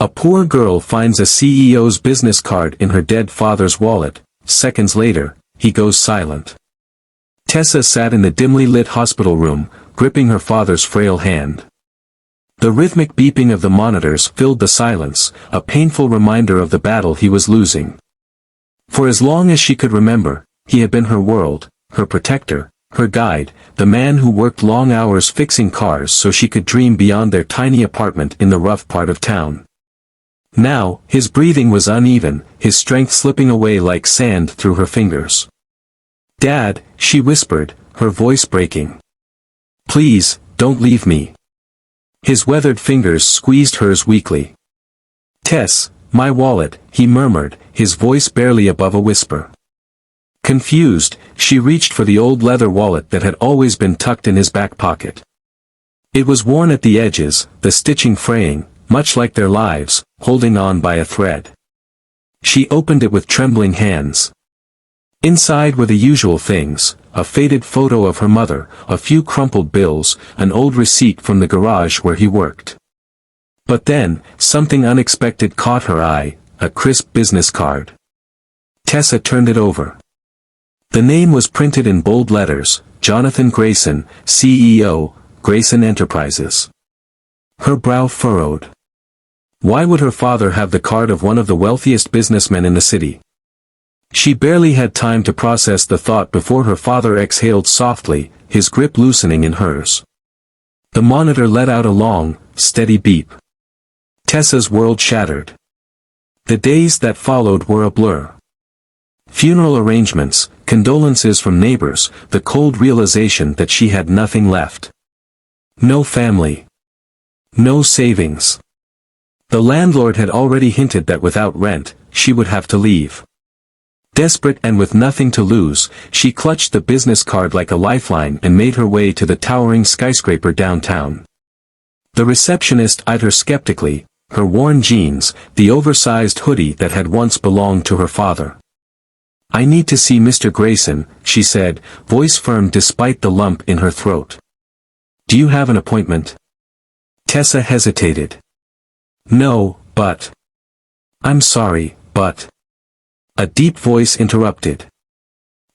A poor girl finds a CEO's business card in her dead father's wallet. Seconds later, he goes silent. Tessa sat in the dimly lit hospital room, gripping her father's frail hand. The rhythmic beeping of the monitors filled the silence, a painful reminder of the battle he was losing. For as long as she could remember, he had been her world, her protector, her guide, the man who worked long hours fixing cars so she could dream beyond their tiny apartment in the rough part of town. Now, his breathing was uneven, his strength slipping away like sand through her fingers. "Dad," she whispered, her voice breaking. "Please, don't leave me." His weathered fingers squeezed hers weakly. "Tess, my wallet," he murmured, his voice barely above a whisper. Confused, she reached for the old leather wallet that had always been tucked in his back pocket. It was worn at the edges, the stitching fraying, much like their lives, holding on by a thread. She opened it with trembling hands. Inside were the usual things, a faded photo of her mother, a few crumpled bills, an old receipt from the garage where he worked. But then, something unexpected caught her eye, a crisp business card. Tessa turned it over. The name was printed in bold letters, Jonathan Grayson, CEO, Grayson Enterprises. Her brow furrowed. Why would her father have the card of one of the wealthiest businessmen in the city? She barely had time to process the thought before her father exhaled softly, his grip loosening in hers. The monitor let out a long, steady beep. Tessa's world shattered. The days that followed were a blur. Funeral arrangements, condolences from neighbors, the cold realization that she had nothing left. No family. No savings. The landlord had already hinted that without rent, she would have to leave. Desperate and with nothing to lose, she clutched the business card like a lifeline and made her way to the towering skyscraper downtown. The receptionist eyed her skeptically, her worn jeans, the oversized hoodie that had once belonged to her father. "I need to see Mr. Grayson," she said, voice firm despite the lump in her throat. "Do you have an appointment?" Tessa hesitated. "No, but—" "I'm sorry, but—" A deep voice interrupted.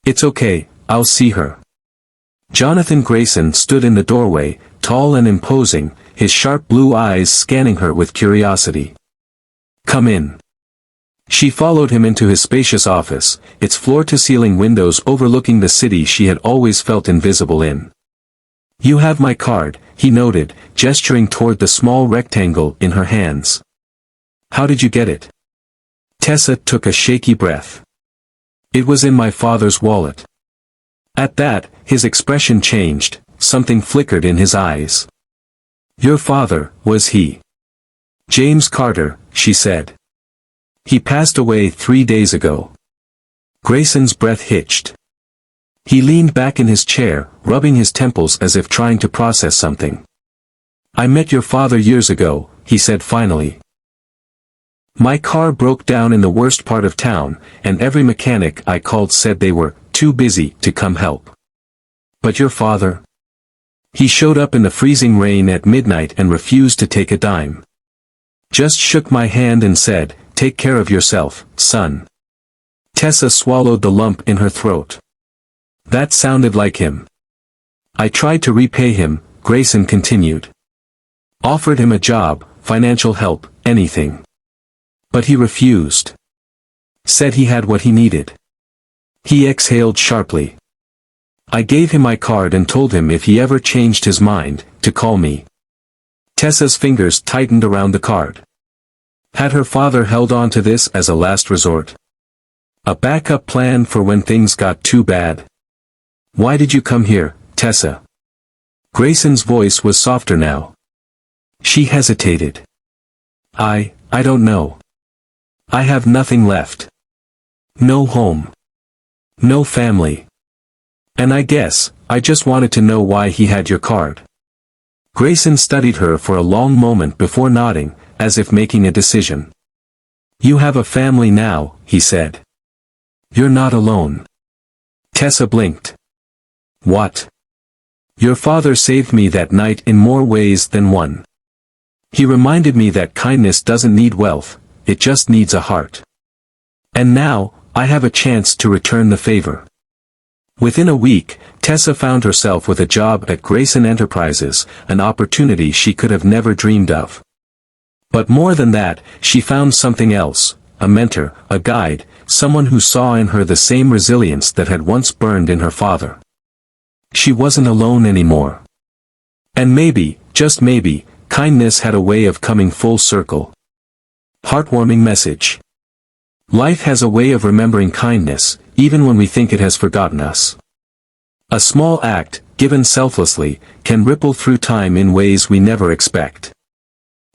"It's okay, I'll see her." Jonathan Grayson stood in the doorway, tall and imposing, his sharp blue eyes scanning her with curiosity. "Come in." She followed him into his spacious office, its floor-to-ceiling windows overlooking the city she had always felt invisible in. "You have my card," he noted, gesturing toward the small rectangle in her hands. "How did you get it?" Tessa took a shaky breath. "It was in my father's wallet." At that, his expression changed, something flickered in his eyes. "Your father, was he?" "James Carter," she said. "He passed away 3 days ago." Grayson's breath hitched. He leaned back in his chair, rubbing his temples as if trying to process something. "I met your father years ago," he said finally. "My car broke down in the worst part of town, and every mechanic I called said they were too busy to come help. But your father? He showed up in the freezing rain at midnight and refused to take a dime. Just shook my hand and said, 'Take care of yourself, son.'" Tessa swallowed the lump in her throat. "That sounded like him. I tried to repay him," Grayson continued. "Offered him a job, financial help, anything. But he refused. Said he had what he needed." He exhaled sharply. "I gave him my card and told him if he ever changed his mind, to call me." Tessa's fingers tightened around the card. Had her father held on to this as a last resort? A backup plan for when things got too bad? "Why did you come here, Tessa?" Grayson's voice was softer now. She hesitated. I don't know. I have nothing left. No home. No family. And I guess, I just wanted to know why he had your card." Grayson studied her for a long moment before nodding, as if making a decision. "You have a family now," he said. "You're not alone." Tessa blinked. "What?" "Your father saved me that night in more ways than one." He reminded me that kindness doesn't need wealth, it just needs a heart. And now, I have a chance to return the favor. Within a week, Tessa found herself with a job at Grayson Enterprises, an opportunity she could have never dreamed of. But more than that, she found something else, a mentor, a guide, someone who saw in her the same resilience that had once burned in her father. She wasn't alone anymore. And maybe, just maybe, kindness had a way of coming full circle. Heartwarming message. Life has a way of remembering kindness, even when we think it has forgotten us. A small act, given selflessly, can ripple through time in ways we never expect.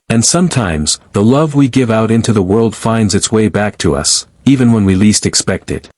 And sometimes, the love we give out into the world finds its way back to us, even when we least expect it.